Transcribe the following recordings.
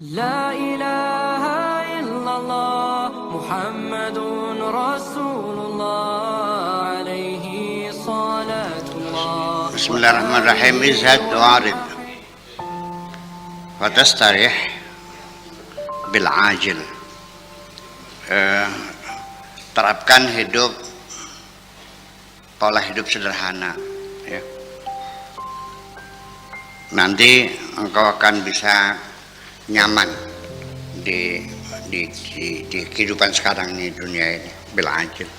لا إله إلا الله محمد رسول الله عليه صلاة الله. بسم الله الرحمن الرحيم. ازهد وعرض فتستريح بالعاجل. Terapkan pola hidup sederhana, ya. Nanti engkau akan bisa nyaman di kehidupan sekarang ini, dunia ini bil ajil.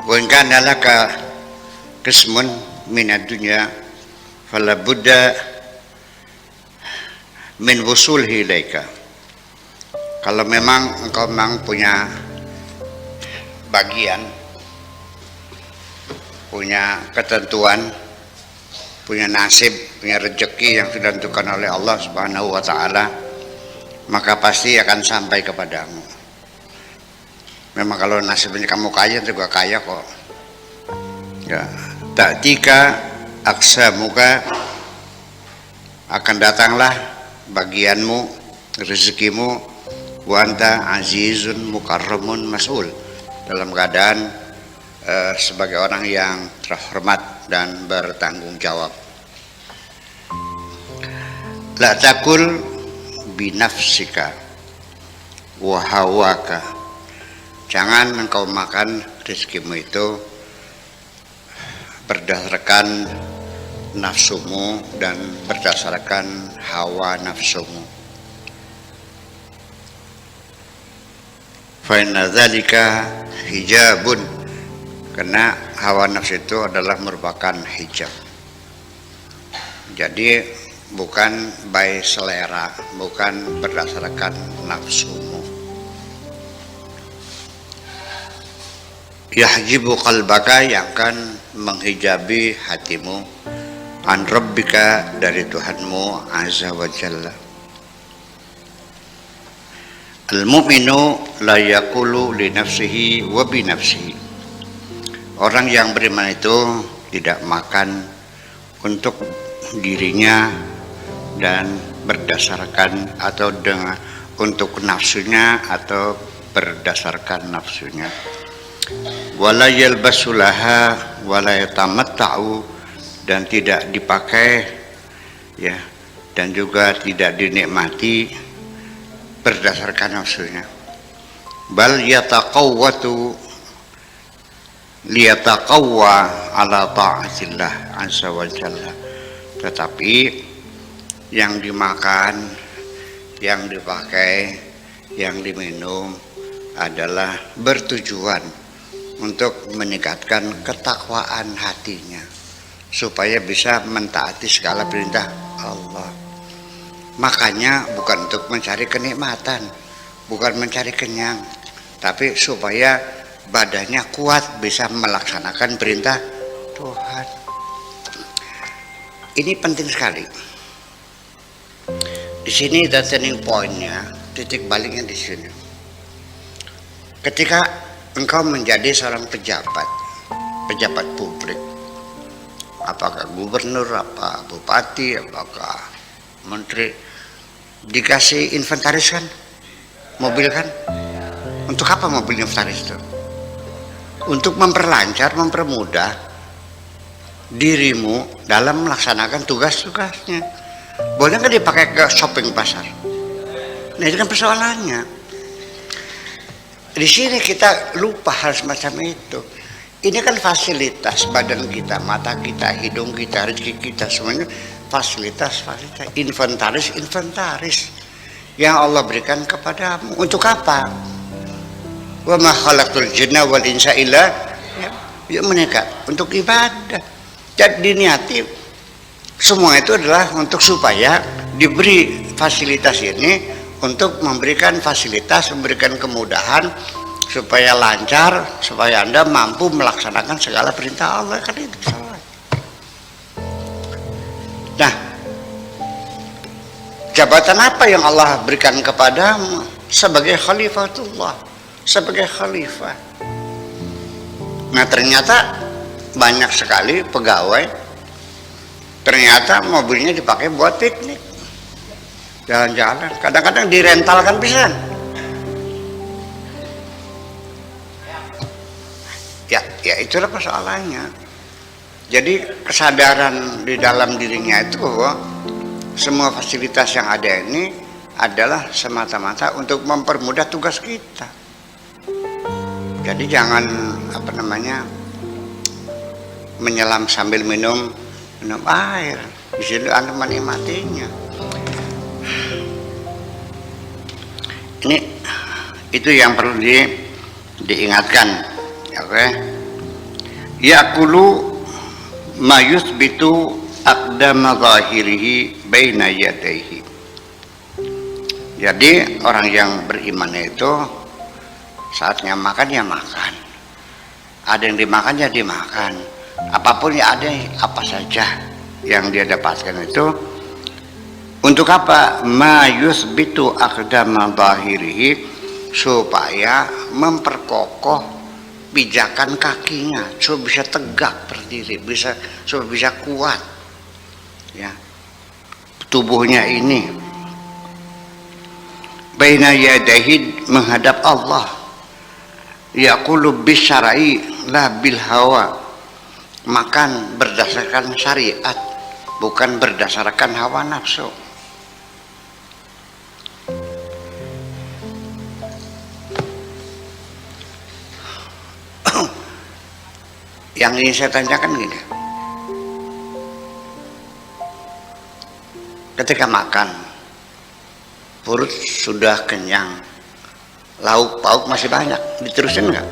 Wa in kana laka qismun minad dunya fala budda min wusulhi ilaika. Kalau memang engkau punya bagian, punya ketentuan, punya nasib, punya rezeki yang sudah ditentukan oleh Allah Subhanahu wa ta'ala, maka pasti akan sampai kepadamu. Memang kalau nasibnya kamu kaya juga kaya kok, ya. Ta'tika aksamuka, akan datanglah bagianmu, rezekimu, wa anta azizun mukarramun mas'ul, dalam keadaan sebagai orang yang terhormat dan bertanggung jawab. La takul binafsika wa hawaka, jangan engkau makan rezekimu itu berdasarkan nafsumu dan berdasarkan hawa nafsumu. Fa inna dzalika hijabun, karena hawa nafsu itu adalah merupakan hijab. Jadi bukan by selera, bukan berdasarkan nafsumu. Yahjibu qalbaka, yang akan menghijabi hatimu, an rabbika, dari Tuhanmu azza wa jalla. Al-mu'minu la yaqulu li nafsihi wa bi nafsihi. Orang yang beriman itu tidak makan untuk dirinya dan berdasarkan atau dengan untuk nafsunya atau berdasarkan nafsunya. Wala yalbasulaha wala yatamatta'u, dan tidak dipakai, ya, dan juga tidak dinikmati berdasarkan nafsunya. Bal yataqawwatu liyataqawwa ala ta'atillah azza wa jalla. Tetapi yang dimakan, yang dipakai, yang diminum adalah bertujuan untuk meningkatkan ketakwaan hatinya, supaya bisa mentaati segala perintah Allah. Makanya bukan untuk mencari kenikmatan, bukan mencari kenyang, tapi supaya badannya kuat, bisa melaksanakan perintah Tuhan. Ini penting sekali. Di sini ada turning point-nya, titik baliknya di sini. Ketika engkau menjadi seorang pejabat publik, apakah gubernur, apa bupati, apakah menteri, dikasih inventaris kan, mobil kan. Untuk apa mobil inventaris itu? Untuk memperlancar, mempermudah dirimu dalam melaksanakan tugas-tugasnya. Boleh nggak dipakai ke shopping pasar? Nah, itu kan persoalannya. Di sini kita lupa hal semacam itu. Ini kan fasilitas badan kita, mata kita, hidung kita, rezeki kita, semuanya fasilitas, inventaris yang Allah berikan kepadamu. Untuk apa? Wa ma khalaqtul jinna wal insa illa menikah, untuk ibadah. Jadi diniati semua itu adalah untuk supaya diberi fasilitas ini, untuk memberikan fasilitas, memberikan kemudahan supaya lancar, supaya Anda mampu melaksanakan segala perintah Allah. Kan itu salah. Nah, jabatan apa yang Allah berikan kepadamu? Sebagai khalifatullah, sebagai khalifah. Nah, ternyata banyak sekali pegawai, ternyata mobilnya dipakai buat piknik. jalan-jalan, kadang-kadang direntalkan pisan. Ya itulah persoalannya. Jadi kesadaran di dalam dirinya itu bahwa semua fasilitas yang ada ini adalah semata-mata untuk mempermudah tugas kita. Jadi jangan menyelam sambil minum air. Di situ Anda menikmatinya. Itu yang perlu diingatkan. Oke. Yaqulu ma yuthbitu aqdama zahirihi baina yadayhi. Jadi orang yang beriman itu saatnya makan ya makan, ada yang dimakan ya dimakan, apapun ya ada, apa saja yang dia dapatkan itu untuk apa? Ma yuthbitu aqdama zahirihi, supaya memperkokoh pijakan kakinya, supaya bisa tegak berdiri, supaya bisa kuat, ya, tubuhnya ini. Baina yadayhi, menghadap Allah. Yaqulu bisyara'i la bil hawa, makan berdasarkan syariat, bukan berdasarkan hawa nafsu. Yang ingin saya tanyakan gini, ketika makan perut sudah kenyang, lauk pauk masih banyak, diterusin nggak?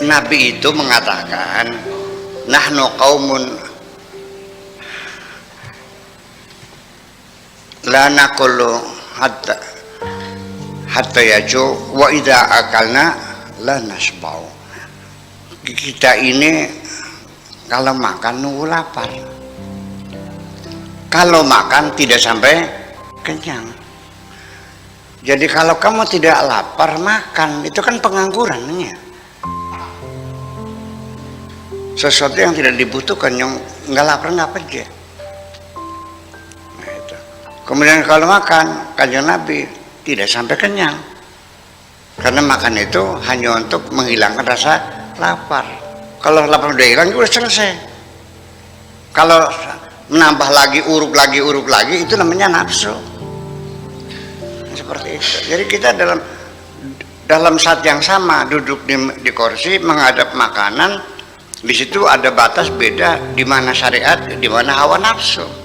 Nabi itu mengatakan, nahnu qaumun la naqulu hatta yaju wa idza akalna la nasbau. Kita ini kalau makan nunggu lapar, kalau makan tidak sampai kenyang. Jadi kalau kamu tidak lapar makan, itu kan penganggurannya, sesuatu yang tidak dibutuhkan, yang nggak lapar nggak pergi. Kemudian kalau makan, kanjeng Nabi tidak sampai kenyang, karena makan itu hanya untuk menghilangkan rasa lapar. Kalau lapar udah hilang, udah selesai. Kalau menambah lagi, uruk lagi, itu namanya nafsu. Seperti itu. Jadi kita dalam saat yang sama duduk di kursi menghadap makanan, di situ ada batas beda, di mana syariat, di mana hawa nafsu.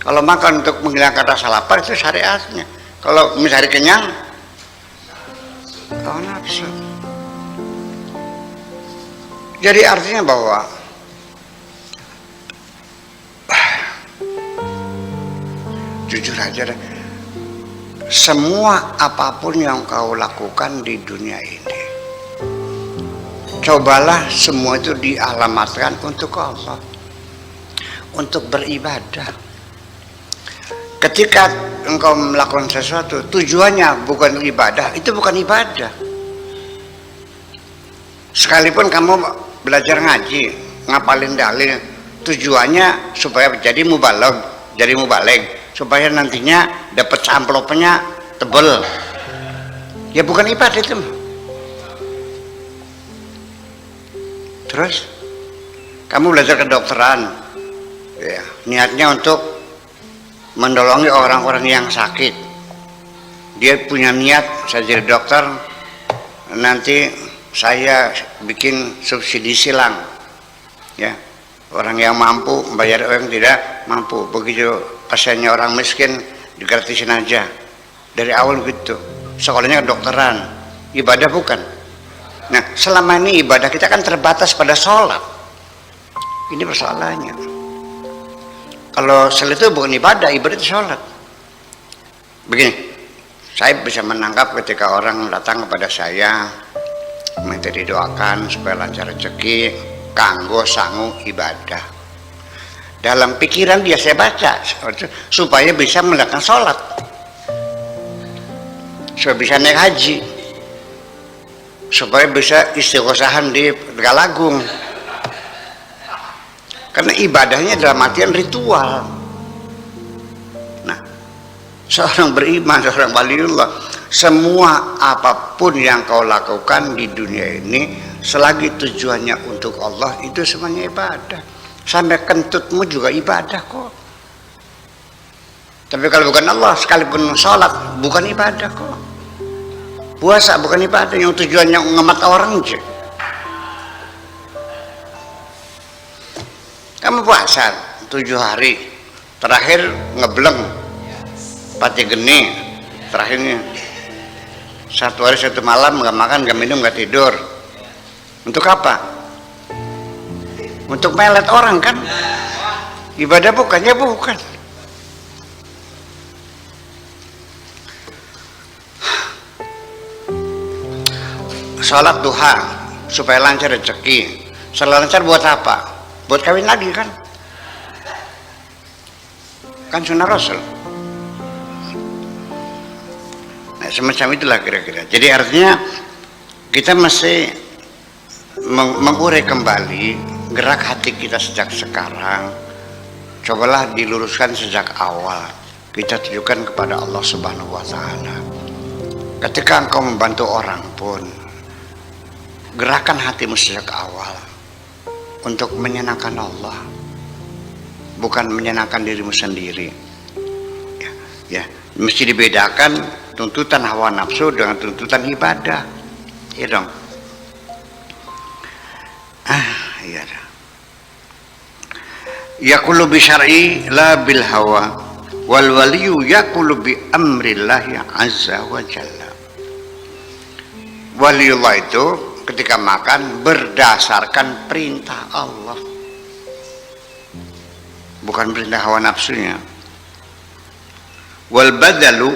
Kalau makan untuk menghilangkan rasa lapar itu syariatnya. Kalau mencari kenyang, hawa nafsu. Jadi artinya bahwa jujur aja deh, semua apapun yang kau lakukan di dunia ini, cobalah semua itu dialamatkan untuk Allah, untuk beribadah. Ketika engkau melakukan sesuatu tujuannya bukan ibadah, itu bukan ibadah. Sekalipun kamu belajar ngaji, ngapalin dalil, tujuannya supaya jadi mubalig, supaya nantinya dapat amplopnya tebel, ya bukan ibadah itu. Terus kamu belajar kedokteran, ya, niatnya untuk menolongi orang-orang yang sakit. Dia punya niat, saya jadi dokter, nanti saya bikin subsidi silang, ya, orang yang mampu membayar orang tidak mampu. Begitu pasiennya orang miskin digratisin aja. Dari awal gitu. Sekolahnya kedokteran, ibadah bukan. Nah, selama ini ibadah kita kan terbatas pada sholat. Ini persoalannya. Kalau sholat itu bukan ibadah itu sholat. Begini, saya bisa menangkap ketika orang datang kepada saya minta didoakan supaya lancar rezeki, kanggo sangu ibadah. Dalam pikiran dia saya baca supaya bisa melakukan sholat, supaya bisa naik haji, supaya bisa istighosahan di Tegalagung. Karena ibadahnya dalam artian ritual. Nah, seorang beriman, seorang waliullah, semua apapun yang kau lakukan di dunia ini selagi tujuannya untuk Allah, itu semuanya ibadah. Sampai kentutmu juga ibadah kok. Tapi kalau bukan Allah, sekalipun sholat bukan ibadah kok. Puasa bukan ibadah, yang tujuannya ngemat orang aja. Kamu puasa 7 hari, terakhir ngebleng, pati geni, terakhirnya 1 hari 1 malam nggak makan, nggak minum, nggak tidur. Untuk apa? Untuk melet orang kan? Ibadah bukan? Ya bukan. Sholat duha supaya lancar rezeki. Sholat lancar buat apa? Buat kawin lagi kan? Kan sunnah Rasul. Nah, semacam itulah kira-kira. Jadi artinya kita masih mengurai kembali gerak hati kita sejak sekarang. Cobalah diluruskan sejak awal. Kita tujukan kepada Allah Subhanahu wa Ta'ala. Ketika engkau membantu orang pun, gerakan hatimu sejak awal untuk menyenangkan Allah, bukan menyenangkan dirimu sendiri. Ya, mesti dibedakan tuntutan hawa nafsu dengan tuntutan ibadah. Iya dong. Iya dah. Yaqulu bi syar'i la bil hawa wal waliyu yaqulu bi amrillahi azza wa jalla. Waliullah itu ketika makan berdasarkan perintah Allah, bukan perintah hawa nafsunya. Wal badalu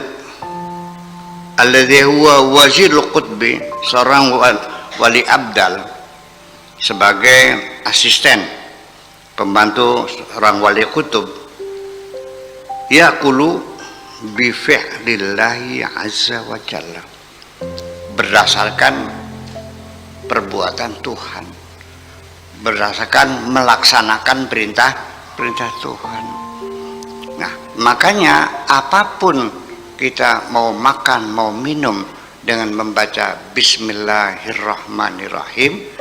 alladhi huwa wazirul qutbi, seorang wali abdal sebagai asisten pembantu seorang wali kutub, yaqulu bi fi'lillahi azza wa jalla, berdasarkan perbuatan Tuhan, berdasarkan melaksanakan perintah Tuhan. Nah, makanya apapun kita mau makan, mau minum dengan membaca Bismillahirrahmanirrahim,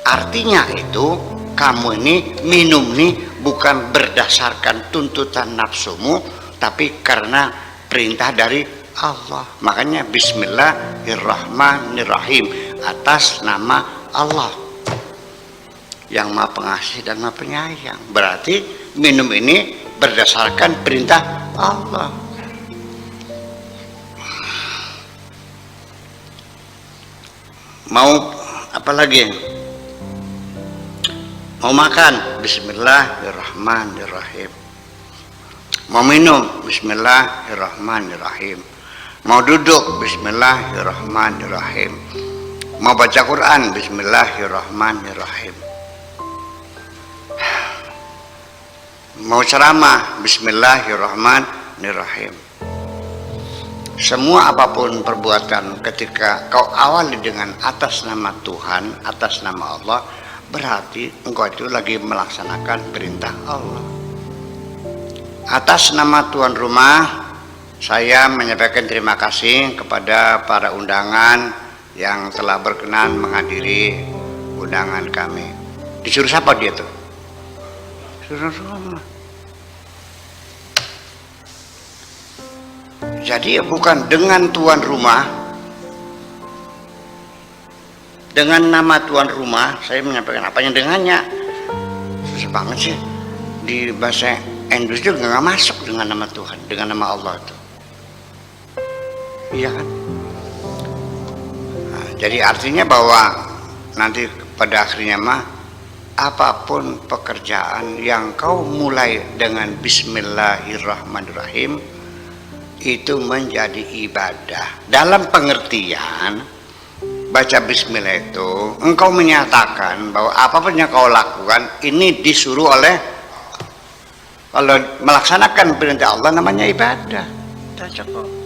artinya itu kamu ini minum nih bukan berdasarkan tuntutan nafsumu, tapi karena perintah dari Allah. Makanya Bismillahirrahmanirrahim, atas nama Allah yang Maha Pengasih dan Maha Penyayang. Berarti minum ini berdasarkan perintah Allah. Mau apa lagi? Mau makan, Bismillahirrahmanirrahim. Mau minum, Bismillahirrahmanirrahim. Mau duduk, Bismillahirrahmanirrahim. Mau baca Quran, Bismillahirrahmanirrahim. Mau ceramah, Bismillahirrahmanirrahim. Semua apapun perbuatan ketika kau awali dengan atas nama Tuhan, atas nama Allah, berarti engkau itu lagi melaksanakan perintah Allah. Atas nama tuan rumah, saya menyampaikan terima kasih kepada para undangan yang telah berkenan menghadiri undangan kami. Disuruh siapa dia tuh? Suruh rumah. Jadi bukan dengan tuan rumah, dengan nama tuan rumah saya menyampaikan apanya dengannya. Susah banget sih di bahasa Inggris juga nggak masuk dengan nama Tuhan, dengan nama Allah itu. Iya kan? Nah, jadi artinya bahwa nanti pada akhirnya mah apapun pekerjaan yang kau mulai dengan Bismillahirrahmanirrahim itu menjadi ibadah. Dalam pengertian baca bismillah itu engkau menyatakan bahwa apapun yang kau lakukan ini disuruh oleh, kalau melaksanakan perintah Allah namanya ibadah. Tidak cukup.